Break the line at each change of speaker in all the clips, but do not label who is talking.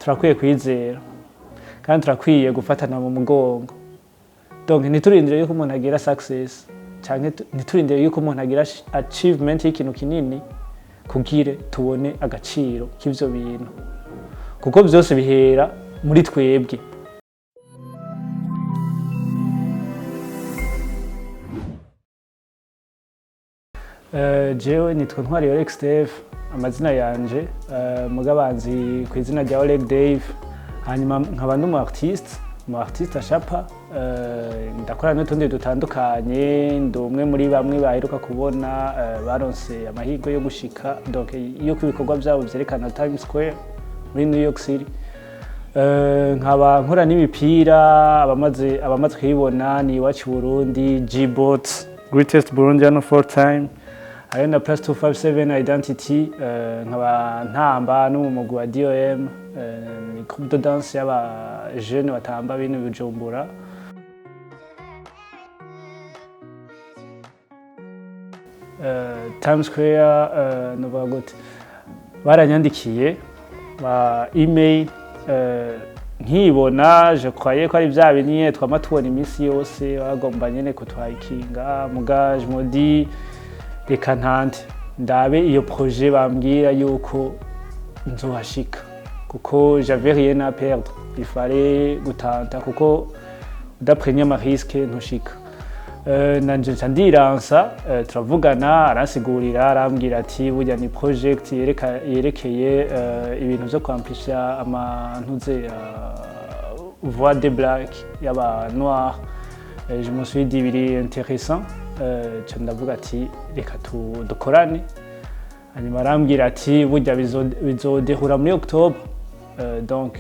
turakwiye kwizera kandi turakwiye gufatana mu mugongo. Donc ntiturindire yuko umuntu agira success canke ntiturindire yuko umuntu agira achievement y'ikintu kinini kugire tubone agaciro k'ivyo bintu, kuko byose bihera muri twebwe. Jewe nitwa Isi Olegdave, amazina yanje mugabanzi ku izina rya Olegdave, hanyuma nkaba ndi mu artiste acapa. Ndakora n'utundi dutandukanye, ndi umwe muri bamwe baheruka kubona baronse amahirwe yo gushika donc yo kubikorwa vyabo vyerekana Tmesquare muri New York City. Nkaba nkora n'imipira, abamaze kuyibona ni iwacu Umurundi, G-Bot, Greatest Burundian of All Time, hari na plus 257 identity. Nkaba ntamba n'umugwi wa DOM, ni groupe de danse y'aba jeune batamba bintu bijumbura. Tmesquare novuga gute, baranyandikiye ba email nkibona, je croyais ko ari vya bintu twama tubona imisi yose bagomba nyene kutwayikinga, muga je me dis reka ntante ndabe iyo projet bambwira yuko nzohashika, kuko j'avais rien à perdre, il fallait gutanta kuko udaprenye ama risque ntushika. Nanje nca ndiransa, turavugana, aransigurira, arambwira ati burya ni project yerekeye ibintu vyo kwamplisha amantuze voix des blacks y'aba noirs. Je me suis dit biri intéressant, nca ndavuga ati reka dukorane. Hanyuma arambwira ati burya bizodehura muri octobre, donc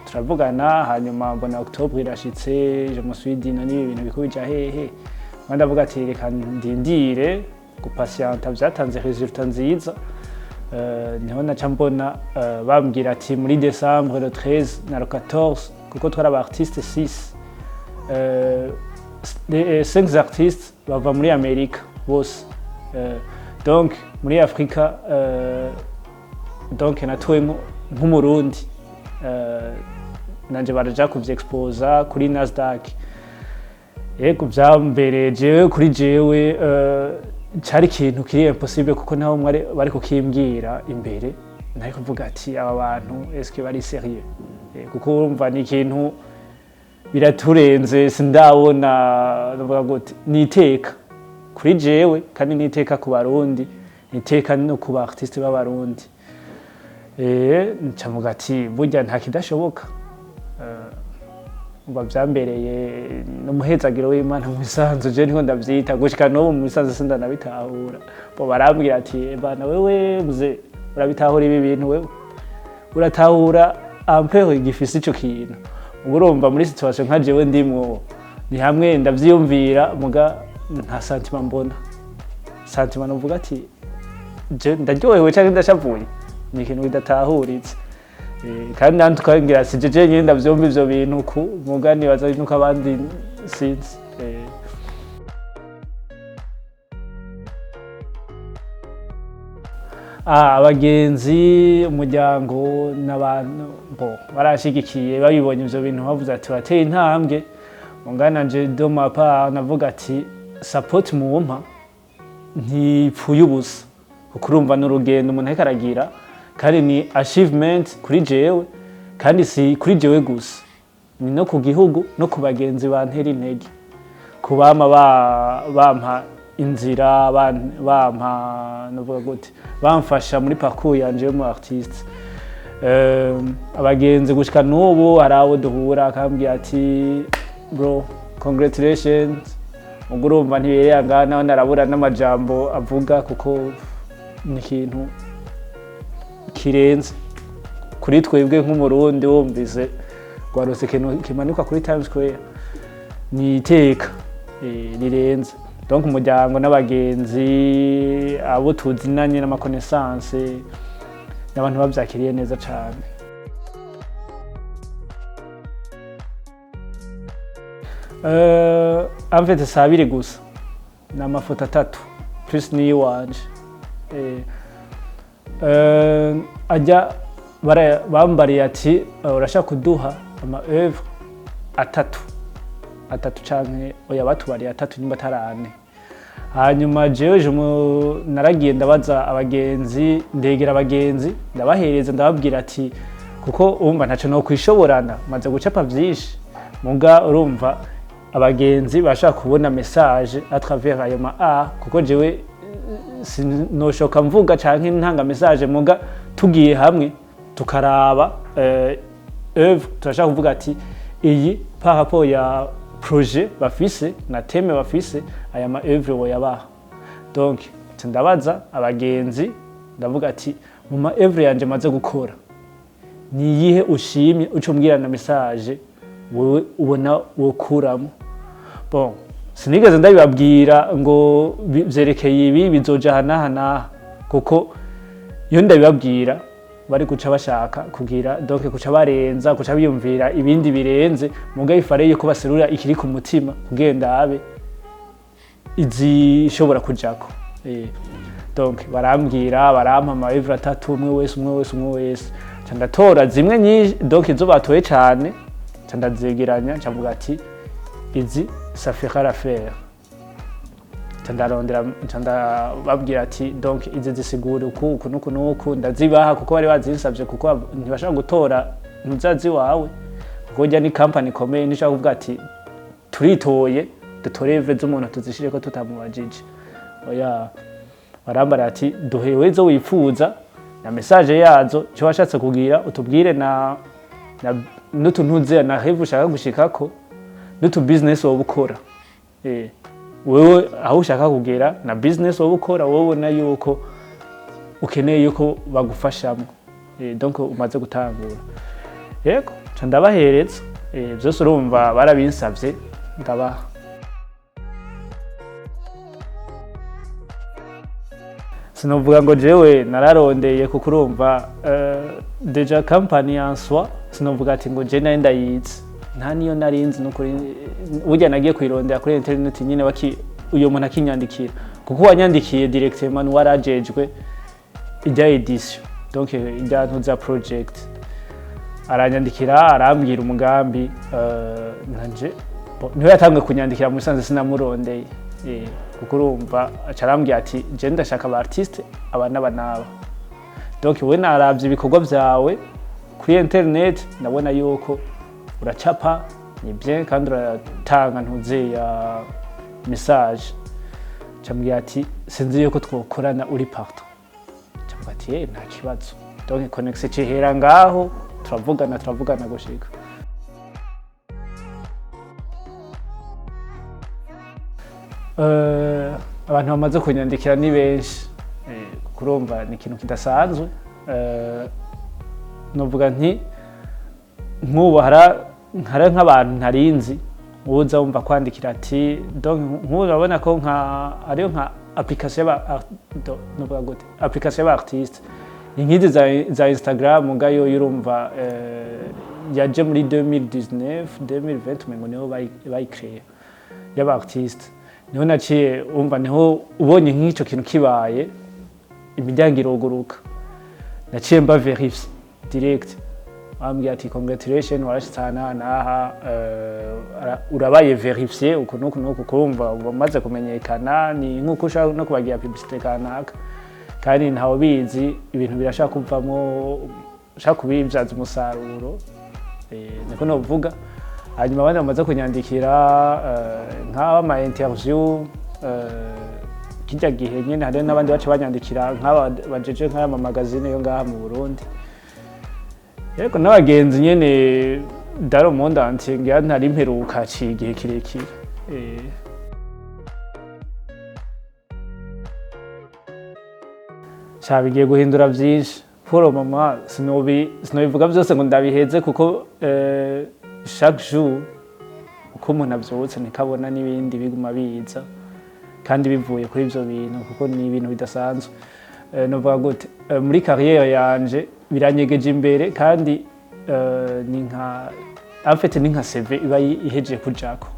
turavugana. Hanyuma mbona octobre irashitse, je me suis dit nani ibintu bikubija hehe, ndavuga ati reka ndindire gupatienta, vyatanze resultat nziza. Niho naca mbona bambwira ati muri décembre le 13 na le 14, kuko twari aba artiste 6, 5 artistes bava muri Amerika bose, donc muri Afrika, donc natwemo nk'Umurundi. Nanje baraja kuvyexposa kuri Nasdaq. Yego vyambere jewe kuri jewe cari ikintu kiri impossible, kuko naho mwari bari kukimbwira imbere nari kuvuga ati aba bantu eske bari sérieux, kuko urumva ni ikintu biraturenze, sindabona novuga gute niteka kuri jewe kandi niteka ku Barundi, niteka no ku artiste b'Abarundi. Ncamuga ati burya nta kidashoboka. Umva vyambereye n'umuhezagiro w'Imana mu bisanzwe, je niho ndavyita gushika n'ubu mu bisanzwe sindanabitahura. Bo barambwira ati bana wewe muze urabitahura ibi bintu, wewe uratahura ampere gifise ico kintu. Urumva muri situation nka jewe ndimwo ni hamwe ndavyiyumvira, muga nta sentiment mbona. Sentiment novuga ati je ndaryohewe canke ndashavuye, ni ikintu bidatahuritse. Kandi nantu twangira si jeje nyine ndavyumva ivyo bintu ku mugani baza nuko abandi sinzi. Abagenzi, umuryango n'abantu bo barashigikiye, babibonye ivyo bintu bavuze ati bateye intambwe. Mungana nje do mapa navuga ati support mumpa ntipfuye ubusa, kuko urumva n'urugendo umuntu ariko aragira, kandi ni achievement kuri jewe, kandi si kuri jewe gusa, ni no ku gihugu no ku bagenzi bantera intege, kubama bampa inzira, bampa novuga gute, bamfasha muri parcours yanje mu artiste. Abagenzi gushika n'ubu hari abo duhura akambwira ati bro congratulations, urumva ntibireye ngana narabura n'amajambo avuga, kuko ni ikintu kirenze kuri twebwe nk'Umurundi. Wumvise gwarose ikintu kimanuka kuri Tmesquare ni iteka rirenze. Donc umuryango n'abagenzi, abo tuzinanye n'amakonaissance, n'abantu bavyakiriye neza cane. En fait sabiri gusa n'amafoto 3 plus ni wanje. Ajya bambariye ati urashaka kuduha ama œuvre atatu canke oya batubariye atatu nimba tarane. Hanyuma jewe naragiye ndabaza abagenzi, ndegera abagenzi ndabahereza ndababwira ati kuko umva ntaco no kwishoborana maze gucapa vyinshi muga urumva abagenzi bashaka kubona message à travers ayo ma kuko jewe sinoshoka mvuga canke ntanga message muga tugiye hamwe tukaraba œuvre turashaka kuvuga ati iyi par rapport ya projet bafise na theme bafise aya ma œuvre wo yabaha. Donc ndabaza abagenzi ndavuga ati mu ma œuvre yanje maze gukora ni yihe ushimye uco mbwira na message wewe ubona wokuramo. Bon sinigeze ndabibabwira ngo vyerekeye ibi bizoja hana kuko iyo ndabibabwira bari guca bashaka kugira donc guca barenza guca biyumvira ibindi birenze mugaye ifare yuko baserura ikiri ku mutima kugenda abe izishobora kujako. Donc barambwira barampa ama œuvre atatu umwe wese candatora zimwe nyinshi donc izo batoye cane candazegeranya cavuga ati izi ça fera l'affaire. Canda babwira ati donc izi zisigura uku nuku ndazibaha kuko bari bazinsavye kuko ntibashaka gutora ntuzazi wawe kuko jya ni company ikomeye nishaka kuvuga ati turitoye dutoreve z'umuntu tuzishire ko tutamubajije. Oya barambara ati duhewe zo wifuza na message yazo cyo washatse kugira utubwire na nutuntuze na hevu ushaka gushikako nutu business wo bukora. Wewe aho ushaka kugera na business wo bukora wowe na yuko ukeneye yuko bagufashamo. Donc umaze gutangura yego candabahereza byose urumva barabinsavye ndabaha. Sinovuga ngo jewe nararondeye kuko urumva deja company en soi sinovuga ati ngo je nayo ndayizi nta niyo narinzi nukuri burya nagiye kwirondera kuri internet nyine uyo muntu akinyandikira kuko wanyandikiye directement warajejwe ijya edition donc ijya ntuza project aranyandikira arambwira umugambi nanje niho yatangiye kunyandikira mu sanze sinamurondeye kuko urumva acarambwira ati je ndashaka aba artiste abana banaba. Donc we naravye ibikorwa vyawe kuri internet nabona yuko uracapa ni bien kandi uratanga ntuze ya message. Cambwira ati sinzi yuko twokorana uri partout. Cambwira ati nta kibazo. Donc connection cihera ngaho turavugana gushika. Abantu bamaze kunyandikira ni benshi kurumva ni ikintu kidasanzwe. Novuga nti nk'ubu hari nk'abantu ntarinzi uza wumva kwandikira ati donc nk'ubu urabona ko ariyo nka application y'abartiste inkizi za Instagram ngayo urumva yaje muri 2019 2020 ngo niho bayicreate y'abartiste. Niho naciye umva niho ubonye nk'ico kintu kibaye imiryango iroguruka naciye mba verify direct bambwiye ati congratulations warashitana naha urabaye verifié uko nuko kumva bamaze kumenyekana ni nkuko ushaka no kubagira publicité kanaka kandi ntawo bizi ibintu birashaka kuvamo ushaka kubibyaza umusaruro niko no vuga. Hanyuma abandi bamaze kunyandikira nk'aba ama interview kijya gihe nyene hari n'abandi bace banyandikira nk'aba bajeje nk'ama magazine yo ngaha mu Burundi. Yego n'abagenzi nyene daro monde entier ngira ntari imperuka cigihe kirekire. Shabigiye guhindura vyinshi pour mama sinobivuga byose ngo ndabiheze kuko chaque jour uko umuntu avyutse nikabona n'ibindi biguma biza kandi bivuye kuri ivyo bintu kuko ni ibintu bidasanzwe. Novuga gute muri carrière yanje biranyegeje imbere kandi ni nka en fait ni nka CV iba iheje kujako.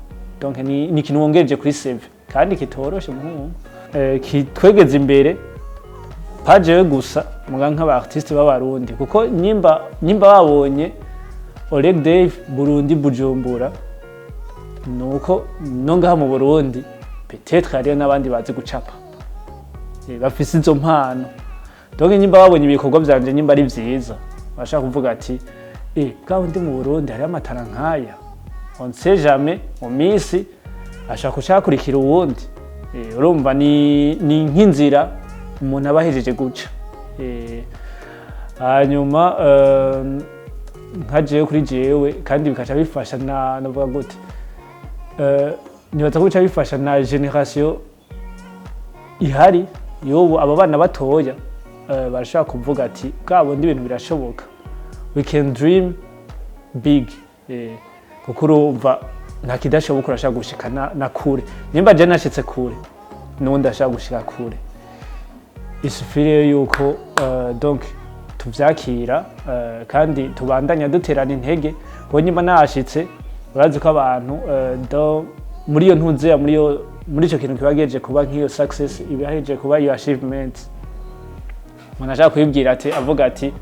Donc ni ikintu wongereje kuri CV kandi kitoroshe muhungu kitwegeze imbere paje gusa muga nk'aba artiste b'abarundi kuko nyimba babonye Olegdave Burundi Bujumbura nuko no ngaha mu Burundi peut-être hariyo n'abandi bazi gucapa bafise izo mpano donc nyimba babonye ibikorwa vyanje nyimba ari vyiza bashaka kuvuga ati bwa undi mu Burundi hari amatara nkaya on sait jamais mu misi ashaka kucakurikira uwundi urumva ni nk'inzira umuntu abahejeje guca hanyuma nkajeyo kuri jewe kandi bikaca bifasha navuga gute nibaza guca bifasha na generation ihari yobu aba bana batoya barashaka kuvuga ati bwa bundi ibintu birashoboka we can dream big kuko urumva nta kidashoboka urashaka gushika na kure nimba je nashitse kure nundi ashaka gushika kure isufire yuko donc tuvyakira kandi tubandanya duterana intege ngo nyuma nashitse urazi ko abantu muri iyo ntuze muri ico kintu kibageje kuba nk'iyo success ibaheje kuba iyo achievement umuntu ashaka kuyibwira ati avuga ati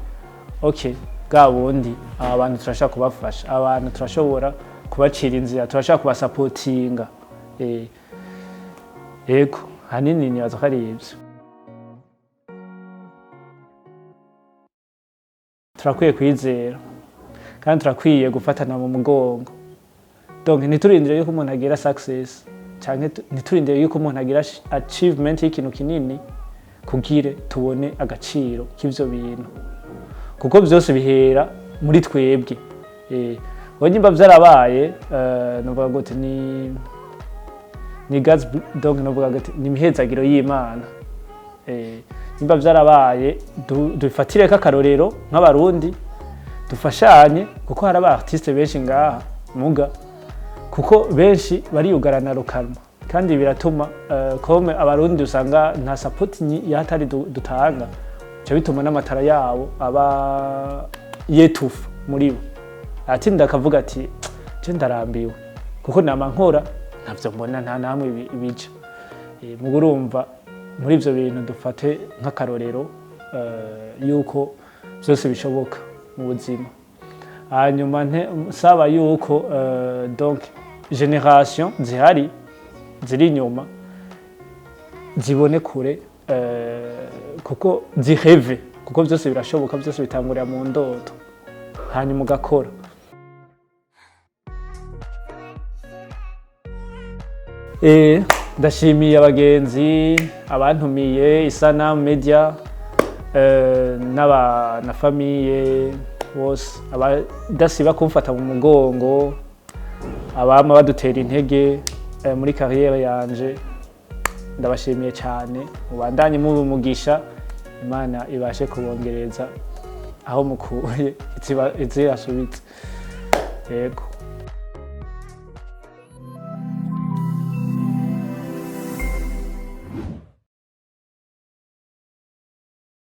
okay bwa bundi aba bantu turashaka kubafasha abantu turashobora kubacira inzira turashaka kubasapotinga yego hanini nibaza ko ari ivyo turakwiye kwizera kandi turakwiye gufatana mu mugongo donc ntiturindire yuko umuntu agira success canke ntiturindire yuko umuntu agira achievement y'ikintu kinini kugire tubone agaciro k'ivyo bintu kuko vyose bihera muri twebwe nyimba vyarabaye novuga gute ni God's donc novuga gute ni imihezagiro y'Imana nyimba vyarabaye dufatire k'akarorero nk'abarundi dufashanye kuko hari aba artiste benshi ngaha muga kuko benshi bariyugarana rukanwa kandi biratuma kome abarundi usanga nta support yahatari dutanga cyo bituma n'amatara yabo aba yetufa muri bo ati ndakavuga ati je ndarambiwe kuko nama nkora ntavyo mbona nta namwe ibica mugurumva muri ivyo bintu dufate nk'akarorero yuko byose bishoboka mu buzima hanyuma saba yuko donc generation zihari ziri inyuma zibone kure kuko ziheve kuko byose birashoboka byose bitangurira mu ndoto hanyuma ugakora ndashimiye abagenzi abantumiye Isanamu Media na famille bose abadasiba kumfata mu mugongo abama badutera intege muri carrière yanje ndabashimiye cyane mubandanye mubimugisha Imana ibashe kubongereza aho mukuye izirasubitse yego